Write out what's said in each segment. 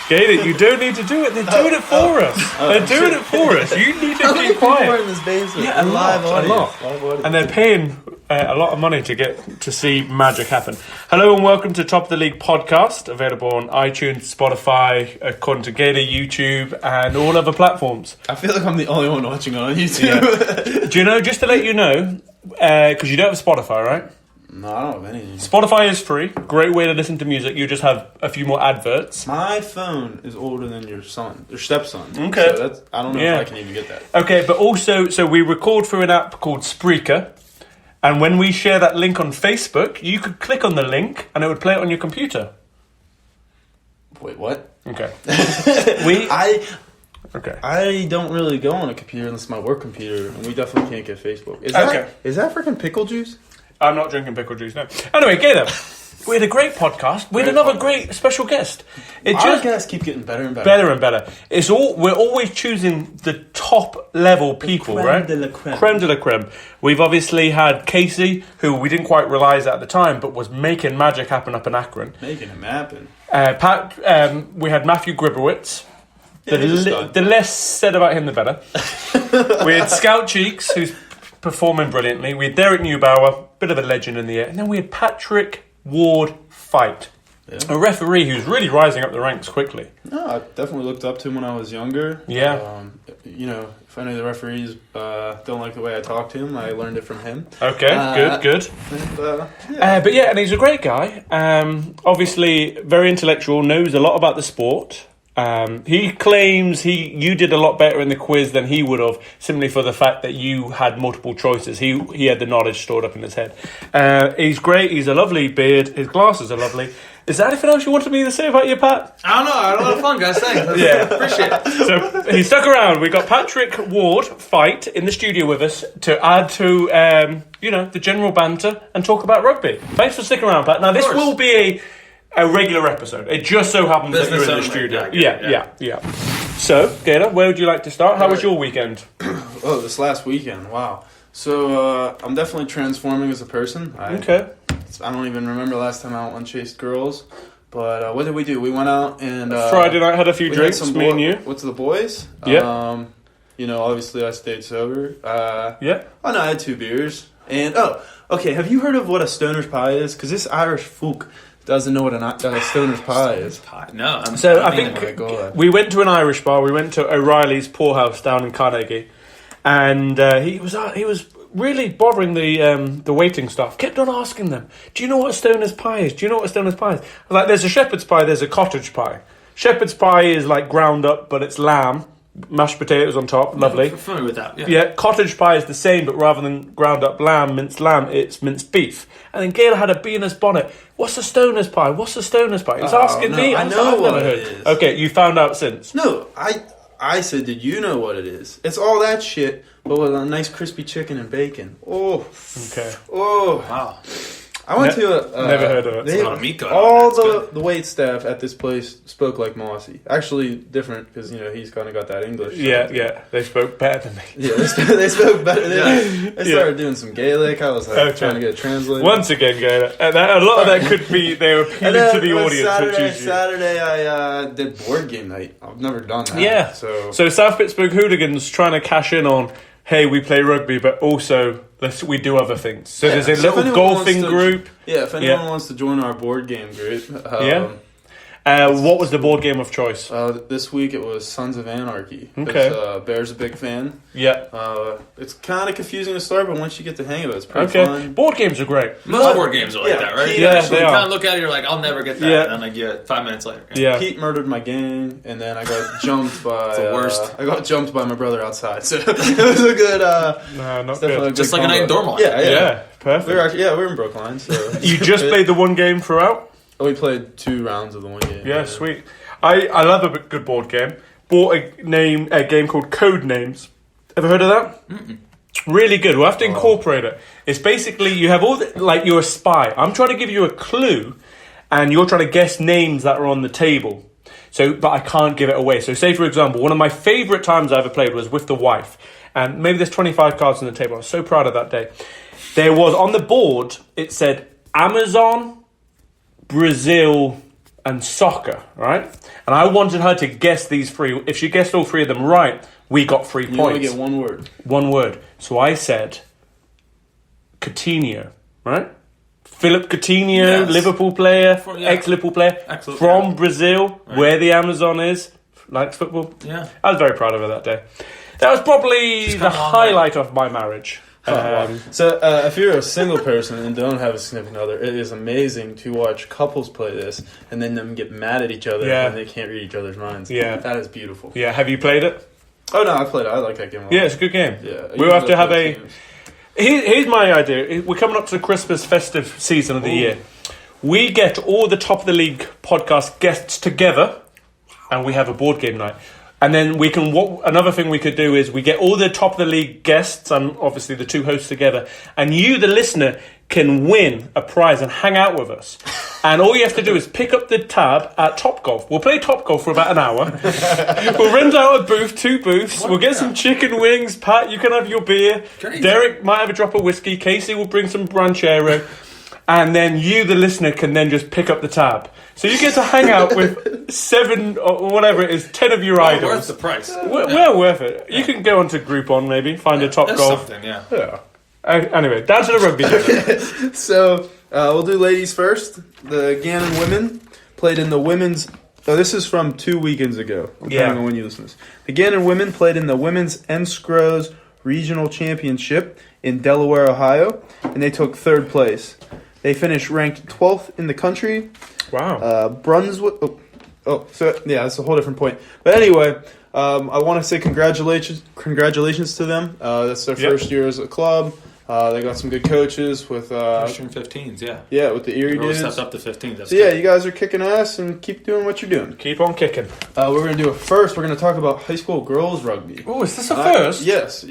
Gator, you don't need to do it. They're doing it for us. They're doing it for us. You need to be quiet. We're in this basement. Yeah, a lot. And they're paying a lot of money to get to see magic happen. Hello and welcome to Top of the League podcast, available on iTunes, Spotify, according to Gator, YouTube, and all other platforms. I feel like I'm the only one watching it on YouTube. Yeah. Do you know? Just to let you know, because you don't have Spotify, right? No, I don't have anything. Spotify is free. Great way to listen to music. You just have a few more adverts. My phone is older than your stepson. Okay. So I don't know if I can even get that. Okay, but also, so we record through an app called Spreaker. And when we share that link on Facebook, you could click on the link and it would play it on your computer. Wait, what? Okay. I don't really go on a computer unless it's my work computer, and we definitely can't get Facebook. Is that freaking pickle juice? I'm not drinking pickle juice, no. Anyway, Gator, we had a great podcast. We had another great special guest. Our guests keep getting better and better. Better and better. We're always choosing the top level people, right? Creme de la creme. We've obviously had Casey, who we didn't quite realise at the time, but was making magic happen up in Akron. Making him happen. We had Matthew Gribowitz. The less said about him, the better. We had Scout Cheeks, who's performing brilliantly. We had Derek Neubauer, bit of a legend in the air. And then we had Patrick Ward Fight, a referee who's really rising up the ranks quickly. No, I definitely looked up to him when I was younger. Yeah. If any of the referees don't like the way I talk to him, I learned it from him. Okay, good. And he's a great guy. Obviously, very intellectual, knows a lot about the sport. He claims you did a lot better in the quiz than he would have, simply for the fact that you had multiple choices. He had the knowledge stored up in his head. He's great. He's a lovely beard. His glasses are lovely. Is there anything else you wanted me to say about you, Pat? I don't know. I had a lot of fun, guys. Thanks. Yeah. Appreciate it. So he stuck around. We got Patrick Ward Fight in the studio with us to add to the general banter and talk about rugby. Thanks for sticking around, Pat. Now this will be a regular episode. It just so happens that you're in the studio. Yeah. So, Gator, where would you like to start? How was your weekend? Oh, this last weekend. Wow. So, I'm definitely transforming as a person. I don't even remember last time I went and chased girls. But what did we do? We went out and Friday night had a few drinks, me and you. What's the boys? Yeah. Obviously I stayed sober. Yeah. Oh, no, I had 2 beers. And, okay, have you heard of what a stoner's pie is? Because this Irish folk doesn't know what a stoner's pie is. No. I think we went to an Irish bar. We went to O'Reilly's Poorhouse down in Carnegie, and he was really bothering the waiting staff. Kept on asking them, "Do you know what a stoner's pie is? Do you know what a stoner's pie is?" I was like, "There's a shepherd's pie. There's a cottage pie. Shepherd's pie is like ground up, but it's lamb." Mashed potatoes on top, lovely. I'm familiar with that. Yeah, cottage pie is the same, but rather than ground up minced lamb, it's minced beef. And then Gail had a bee in his bonnet. What's a stoner's pie? What's a stoner's pie? He was asking me. I know what it is. Okay, you found out since. No, I said, did you know what it is? It's all that shit, but with a nice crispy chicken and bacon. Oh. Okay. Oh. Wow. I went to never heard of it. It's a lot of meat going all on. the wait staff at this place spoke like Mossy. Actually, different because he's kind of got that English. Yeah. They spoke better than me. Yeah, they spoke better. They started doing some Gaelic. I was trying to get a translator. Once again, Gaelic. A lot of that could be they were appealing to the audience. Saturday, I did board game night. I've never done that. Yeah. So South Pittsburgh Hooligans trying to cash in on. Hey, we play rugby, but also we do other things. So there's a little golfing group. Yeah, if anyone wants to join our board game group. What was the board game of choice? This week it was Sons of Anarchy. Okay. Bear's a big fan. Yeah. It's kind of confusing to start, but once you get the hang of it, it's pretty fun. Board games are great. Most board games are like that, right? Pete, yeah, you kind of look at it, you're like, I'll never get that. Yeah. And then like, you get 5 minutes later. Yeah. Pete murdered my gang, and then I got jumped by... It's the worst. I got jumped by my brother outside, so it was a good... no, not good. Just like a night in Dormont. Yeah, perfect. We're in Brookline, so... You just played the one game throughout? We played 2 rounds of the one game. Yeah, sweet. I love a good board game. Bought a game called Code Names. Ever heard of that? Mm-mm. Really good. We'll have to incorporate it. It's basically you have all you're a spy. I'm trying to give you a clue, and you're trying to guess names that are on the table. But I can't give it away. So, say for example, one of my favourite times I ever played was with the wife, and maybe there's 25 cards on the table. I was so proud of that day. There was on the board. It said Amazon, Brazil, and soccer, right? And I wanted her to guess these three. If she guessed all three of them right, we got 3 points. You only get one word. One word. So I said Coutinho, right? Philip Coutinho, Yes. Liverpool player, Yeah. ex-Liverpool player, Excellent, from yeah. Brazil, Right. where the Amazon is, likes football. Yeah. I was very proud of her that day. That was probably She's the come a long highlight of my marriage. So if you're a single person and don't have a significant other, it is amazing to watch couples play this and then them get mad at each other Yeah. when they can't read each other's minds. Yeah. That is beautiful. Yeah, have you played it? Oh, no, I played it. I like that game a lot. Yeah, it's a good game. Yeah. We'll have to have Usually a... play games. Here's my idea. We're coming up to the Christmas festive season of the year. We get all the top of the league podcast guests together, and we have a board game night. And then we can. Another thing we could do is we get all the top of the league guests and obviously the two hosts together, and you, the listener, can win a prize and hang out with us. And all you have to do is pick up the tab at Topgolf. We'll play Topgolf for about an hour. We'll rent out a booth, 2 booths. We'll get some chicken wings. Pat, you can have your beer. Crazy. Derek might have a drop of whiskey. Casey will bring some Branchero. And then you, the listener, can then just pick up the tab. So you get to hang out with 7 or whatever it is, 10 of your Well, idols. worth the price. Well worth it. You can go onto Groupon maybe, find a Top That's Golf. something, yeah. Yeah. Anyway, down to the rugby. So we'll do ladies first. The Gannon women played in the women's... Oh, this is from 2 weekends ago, depending on when you listen to this. The Gannon women played in the women's Enscrows Regional Championship in Delaware, Ohio, and they took 3rd place. They finished ranked 12th in the country. Wow. Brunswick. So yeah, that's a whole different point. But anyway, I want to say congratulations to them. That's their first year as a club. They got some good coaches with First year in 15s, yeah. yeah, with the Erie Really dudes. stepped up to 15s. That's So yeah, good. you guys are kicking ass and keep doing what you're doing. Keep on kicking. We're gonna do it first. We're gonna talk about high school girls rugby. Oh, is this a first? Yes.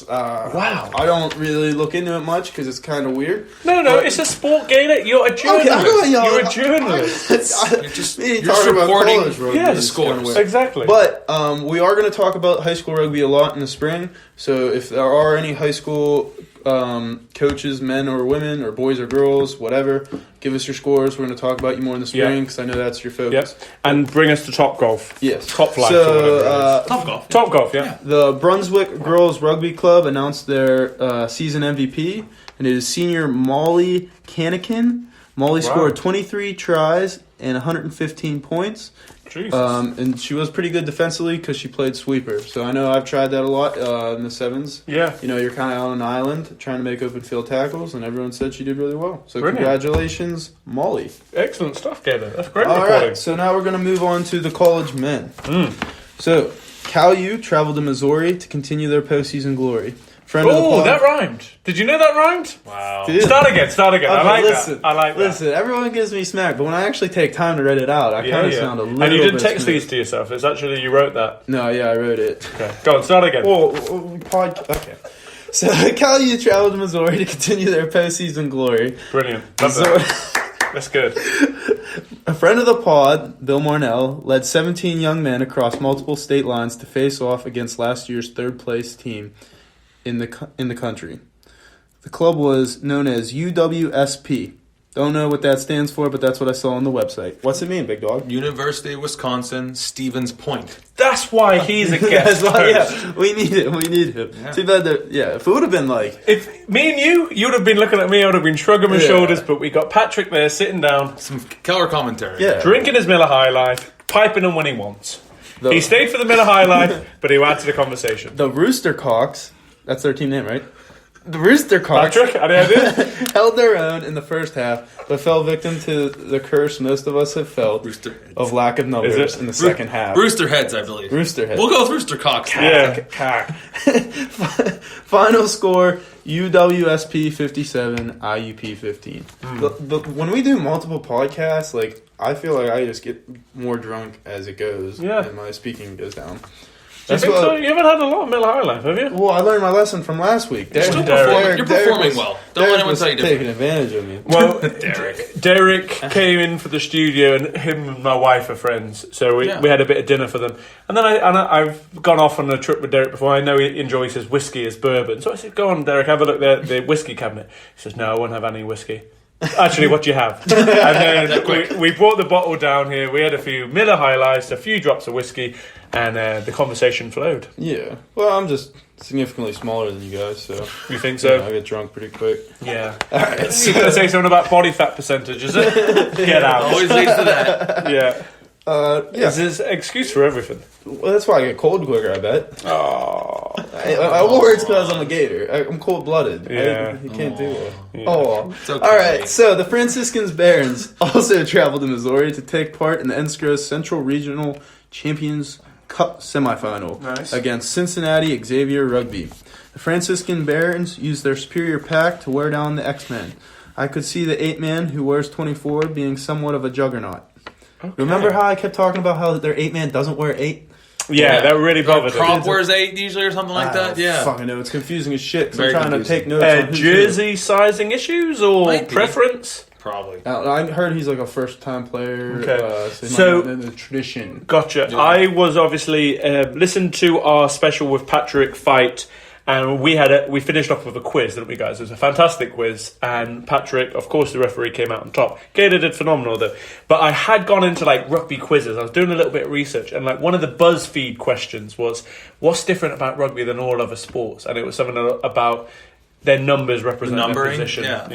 Wow. I don't really look into it much because it's kind of weird. No, But- it's a sport, Gainer. You're a journalist. You're a journalist. You're talking about supporting college rugby Yes, is scores. kinda weird. Exactly. But we are going to talk about high school rugby a lot in the spring. So if there are any high school coaches, men or women, or boys or girls, whatever, give us your scores. We're going to talk about you more in the spring because I know that's your focus. Yep. And bring us to Top Golf. Yes. Top Flight or whatever it is. Top golf. Top Golf, yeah. The Brunswick Girls Rugby Club announced their season MVP, and it is senior Molly Canakin. Molly scored 23 tries and 115 points. Jesus. And she was pretty good defensively because she played sweeper. So I know I've tried that a lot in the sevens. Yeah. You know, you're kind of out on an island trying to make open field tackles, and everyone said she did really well. So Brilliant. Congratulations, Molly. Excellent stuff, Gainer. That's great All reporting. right, so now we're going to move on to the college men. So Cal U traveled to Missouri to continue their postseason glory. Friend of the Oh, pod. that rhymed. Did you know that rhymed? Wow. Dude. Start again. Okay, I like listen, that. I like that. Listen, everyone gives me smack, but when I actually take time to write it out, I kind of sound a little And you didn't bit text smooth. these to yourself. It's actually you wrote that. No, yeah, I wrote it. Okay. Go on, start again. Okay. So Cal U traveled to Missouri to continue their postseason glory. Brilliant. Love So, that. That's good. a friend of the pod, Bill Marnell, led 17 young men across multiple state lines to face off against last year's third-place team in the country. The club was known as UWSP. Don't know what that stands for, but that's what I saw on the website. What's it mean, big dog? University of Wisconsin, Stevens Point. That's why he's a guest. That's why, host. yeah, we need it. We need him. Yeah. Too bad that. Yeah, if it would have been like If me and you would have been looking at me, I would have been shrugging my Yeah. shoulders, but we got Patrick there sitting down, Some Keller commentary. Yeah. drinking his Miller High Life, piping him when he wants. the, He stayed for the Miller High Life, but he added to the conversation. the Rooster Cocks. That's their team name, right? The Rooster Cocks Patrick, any idea? held their own in the first half, but fell victim to the curse most of us have felt Rooster Heads. of lack of numbers Is it? in the second half. Rooster Heads, I believe. Rooster Head. We'll go with Rooster Cocks. Yeah. Final score: UWSP 57, IUP 15. When we do multiple podcasts, like I feel like I just get more drunk as it goes, Yeah. and my speaking goes down. Do you think so? You haven't had a lot of Miller High Life, have you? Well, I learned my lesson from last week. You're still Derek- performing. You're performing was- well. Don't let Derek anyone was tell you taking different. advantage of me. Well, Derek. Derek came in for the studio, and him and my wife are friends, so we had a bit of dinner for them. And then I've gone off on a trip with Derek before. I know he enjoys his whiskey as bourbon, so I said, "Go on, Derek, have a look at the whiskey cabinet." He says, "No, I won't have any whiskey." Actually, what do you have? And then we brought the bottle down here. We had a few Miller High Lifes, a few drops of whiskey, and the conversation flowed. Yeah. Well, I'm just significantly smaller than you guys, so. You think so? Yeah, I get drunk pretty quick. Yeah. All right. You're going to say something about body fat percentage, is it? Get out. Always leads to that. Yeah. Yeah. There's an excuse for everything. Well, that's why I get cold quicker, I bet. Oh. I wore it's because I'm a gator. I'm cold-blooded. Yeah. You can't do it. Yeah. Oh. It's okay. All right, so the Franciscans Barons also traveled to Missouri to take part in the Enscro's Central Regional Champions Cup semifinal Nice. against Cincinnati Xavier Rugby. The Franciscan Barons used their superior pack to wear down the X-Men. I could see the 8-man who wears 24 being somewhat of a juggernaut. Okay. Remember how I kept talking about how their 8-man doesn't wear 8? Yeah, that really bothered Prop us. wears 8 usually or something like that. Yeah. Fucking know. It's confusing as shit. 'Cause Very I'm trying confusing. to take notes on who's Jersey sizing issues or Might be. preference? Probably. who. I heard he's like a first-time player. Okay. So, So- he might not know the tradition. Gotcha. Yeah. I was obviously listened to our special with Patrick fight, and we finished off with a quiz, didn't we, guys? It was a fantastic quiz, and Patrick, of course, the referee, came out on top. Gator did phenomenal though, but I had gone into like rugby quizzes. I was doing a little bit of research, and like one of the BuzzFeed questions was, "What's different about rugby than all other sports?" And it was something about their numbers represent their Numbering. position. Yeah.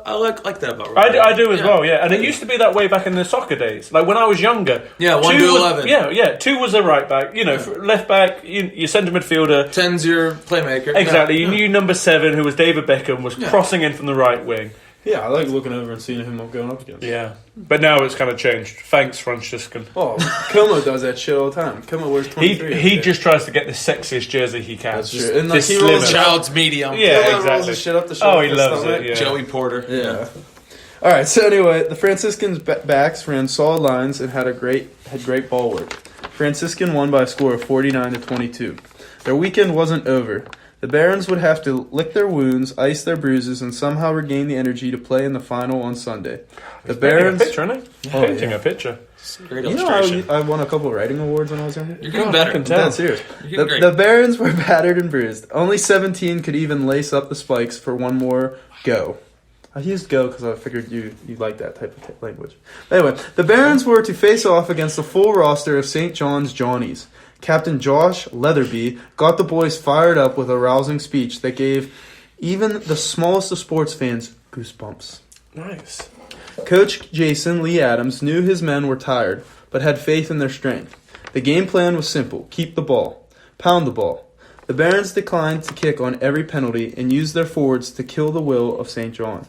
I like that about I rugby. do as well, yeah. And it used to be that way back in the soccer days. Like when I was younger. Yeah, 1 2 to was- 11. Yeah. 2 was a right back. You know, left back, your centre midfielder. 10's your playmaker. Exactly. Yeah. You knew number 7, who was David Beckham, was crossing in from the right wing. Yeah, I like looking over and seeing him going up against. Yeah. But now it's kind of changed. Thanks, Franciscan. Oh, Como does that shit all the time. Como wears 23. He just tries to get the sexiest jersey he can. That's Just true. And, like, this he rolls slimmest. Child's medium. Yeah, Como rolls exactly. his shit up the Oh, he his loves stomach. it, yeah. Joey Porter. Yeah. All right. So anyway, the Franciscans' backs ran solid lines and had great ball work. Franciscan won by a score of 49-22. Their weekend wasn't over. The Barons would have to lick their wounds, ice their bruises, and somehow regain the energy to play in the final on Sunday. The Barons. Painting a picture, isn't he? Oh, Painting yeah. a picture. Great You know, illustration. I won a couple of writing awards when I was younger. You're getting God, better. I can I'm tell. dead serious. You're getting The great. Barons were battered and bruised. Only 17 could even lace up the spikes for one more go. I used go because I figured you like that type of language. Anyway, the Barons were to face off against the full roster of St. John's Johnnies. Captain Josh Leatherby got the boys fired up with a rousing speech that gave even the smallest of sports fans goosebumps. Nice. Coach Jason Lee Adams knew his men were tired, but had faith in their strength. The game plan was simple: keep the ball, pound the ball. The Barons declined to kick on every penalty and used their forwards to kill the will of St. John.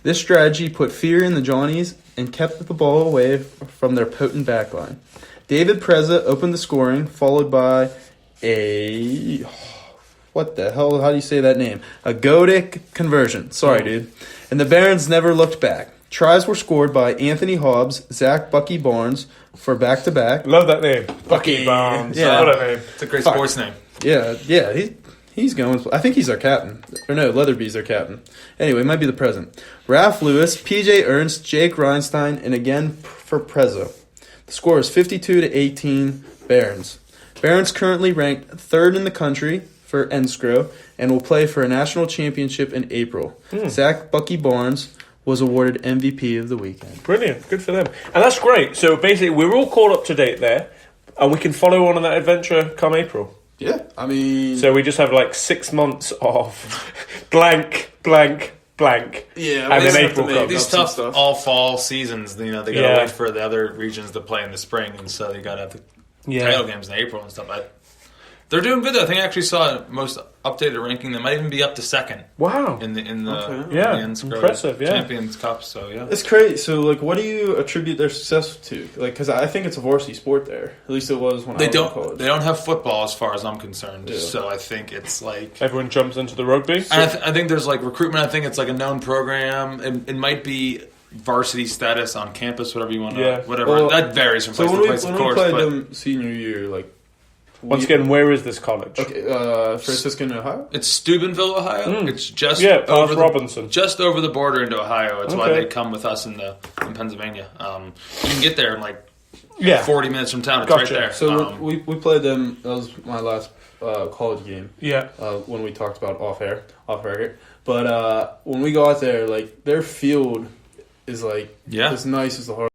This strategy put fear in the Johnnies and kept the ball away from their potent backline. David Preza opened the scoring, followed by a... What the hell? How do you say that name? A Godic conversion. Sorry, dude. And the Barons never looked back. Tries were scored by Anthony Hobbs, Zach Bucky Barnes for back-to-back. Love that name. Bucky Barnes. Yeah. What a name. It's a great Fuck. sports name. Yeah, he's going. I think he's our captain. Or no, Leatherby's our captain. Anyway, it might be the present. Ralph Lewis, PJ Ernst, Jake Reinstein, and again for Prezzo. The score is 52-18 Barons. Barons currently ranked 3rd in the country for Enscrow and will play for a national championship in April. Zach Bucky Barnes was awarded MVP of the weekend. Brilliant. Good for them. And that's great. So basically, we're all caught up to date there, and we can follow on that adventure come April. Yeah, I mean... So we just have like 6 months of blank, blank, blank. yeah, and we then have to April make comes. up These some tough stuff. all fall seasons, they gotta Yeah. wait for the other regions to play in the spring, and so they gotta have the title games in April and stuff. They're doing good. I think I actually saw most updated ranking. They might even be up to 2nd Wow. in the Okay. Yeah, in the Enscrow impressive, yeah. Champions Cup. So yeah, It's crazy. So, like, what do you attribute their success to? Like, because I think it's a varsity sport there. At least it was when I was in college. they don't have football as far as I'm concerned. Yeah. So I think it's like. Everyone jumps into the rugby. And I think there's like recruitment. I think it's like a known program. It might be varsity status on campus, whatever you want to, Yeah. whatever. Well, that varies from So place when to we place, of when we course. played But them senior year, like Once again, where is this college? okay, Franciscan, Ohio. it's Steubenville, Ohio. It's just Yeah, past over Robinson. just over the border into Ohio. It's why Okay. they come with us in Pennsylvania. You can get there in like Yeah. 40 minutes from town. It's Gotcha. right there. So we played them. That was my last college game. Yeah. When we talked about off air. But when we go out there, like their field is like Yeah. as nice as the Harley.